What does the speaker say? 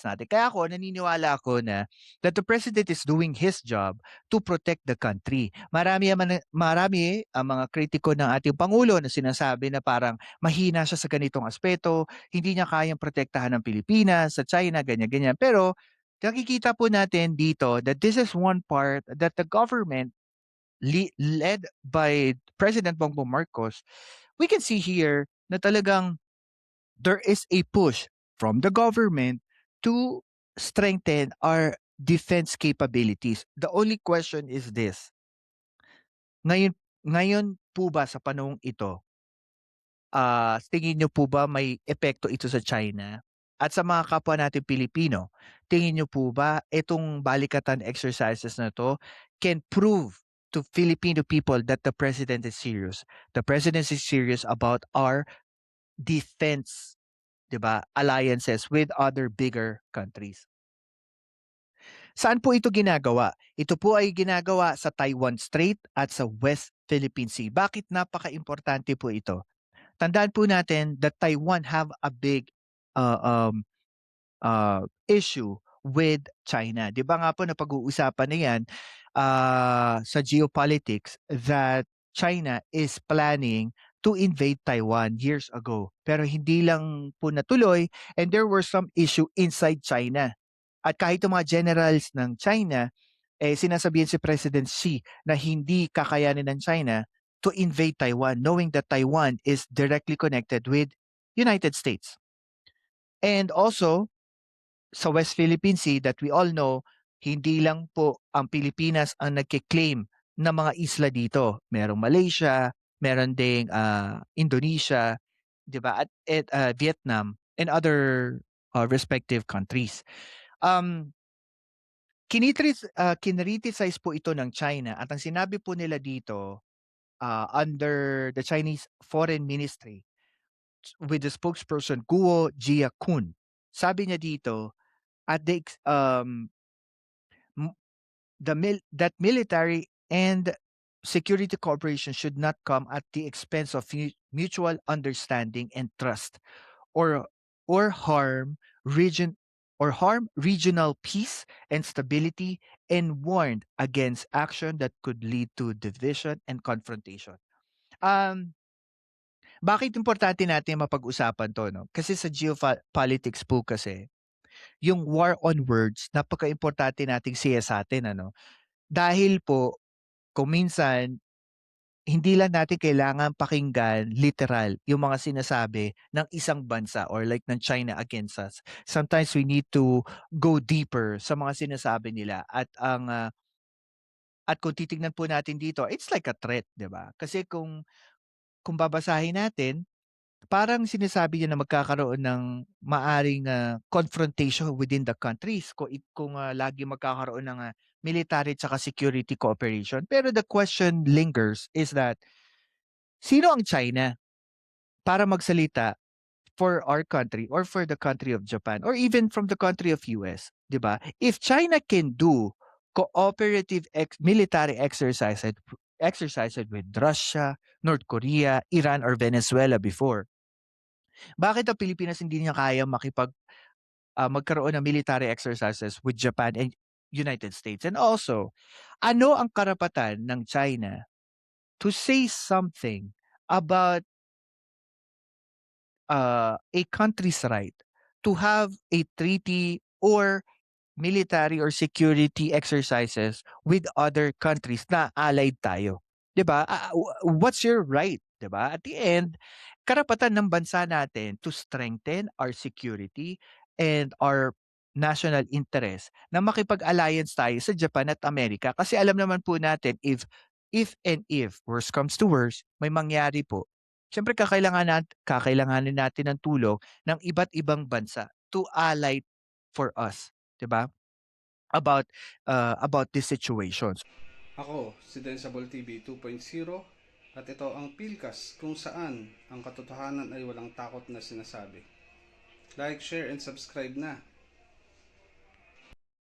natin. Kaya ako naniniwala ako na that the president is doing his job to protect the country. Marami ang mga kritiko ng ating pangulo na sinasabi na parang mahina siya sa ganitong aspeto, hindi niya kayang protektahan ng Pilipinas sa China, ganyan-ganyan. Pero nakikita po natin dito that this is one part that the government led by President Bongbong Marcos, we can see here na talagang there is a push from the government to strengthen our defense capabilities. The only question is this, ngayon ngayon po ba sa panahong ito, tingin niyo po ba may epekto ito sa China? At sa mga kapwa nating Pilipino, tingin niyo po ba itong balikatan exercises na 'to can prove to Filipino people that the president is serious? The president is serious about our defense, 'di ba, alliances with other bigger countries. Saan po ito ginagawa? Ito po ay ginagawa sa Taiwan Strait at sa West Philippine Sea. Bakit napakaimportante po ito? Tandaan po natin that Taiwan have a big uh, um, issue with China. 'Di ba nga po napag-uusapan na 'yan sa geopolitics that China is planning to invade Taiwan years ago. Pero hindi lang po natuloy and there were some issue inside China. At kahit yung mga generals ng China, sinasabihan si President Xi na hindi kakayanin ng China to invade Taiwan knowing that Taiwan is directly connected with United States. And also, sa West Philippine Sea that we all know, hindi lang po ang Pilipinas ang nagke-claim ng mga isla dito. Merong Malaysia, meron ding Indonesia, 'di ba? At Vietnam and other respective countries. Um kinriticize po ito ng China at ang sinabi po nila dito under the Chinese Foreign Ministry with the spokesperson Guo Jiakun. Sabi niya dito at m- that military and security cooperation should not come at the expense of mutual understanding and trust or or harm region harm regional peace and stability and warned against action that could lead to division and confrontation. Um bakit importante natin mapag-usapan 'to 'no? Kasi sa geopolitics po kasi, yung war on words napakaimportante nating siyasatin ano. Dahil po kung minsan hindi lang natin kailangan pakinggan literal yung mga sinasabi ng isang bansa or like ng China against us. Sometimes we need to go deeper sa mga sinasabi nila at kung titingnan po natin dito, it's like a threat, 'di ba? Kasi kung babasahin natin, parang sinasabi niya na magkakaroon ng maaring confrontation within the countries kung lagi magkakaroon ng military tsaka security cooperation. Pero the question lingers is that sino ang China para magsalita for our country or for the country of Japan or even from the country of US, 'di ba? If China can do cooperative military exercises with Russia, North Korea, Iran or Venezuela before, bakit ang Pilipinas hindi niya kaya magkaroon ng military exercises with Japan and United States? And also, ano ang karapatan ng China to say something about a country's right to have a treaty or military or security exercises with other countries na allied tayo, 'di ba? What's your right, 'di ba? At the end, karapatan ng bansa natin to strengthen our security and our national interest na makipag-alliance tayo sa Japan at Amerika kasi alam naman po natin if worst comes to worst, may mangyari po, siyempre kakailanganin natin ng tulong ng iba't ibang bansa to ally for us, 'di ba? About these situations. Ako, si Densable TV 2.0 at ito ang Pilkas kung saan ang katotohanan ay walang takot na sinasabi. Like, share, and subscribe na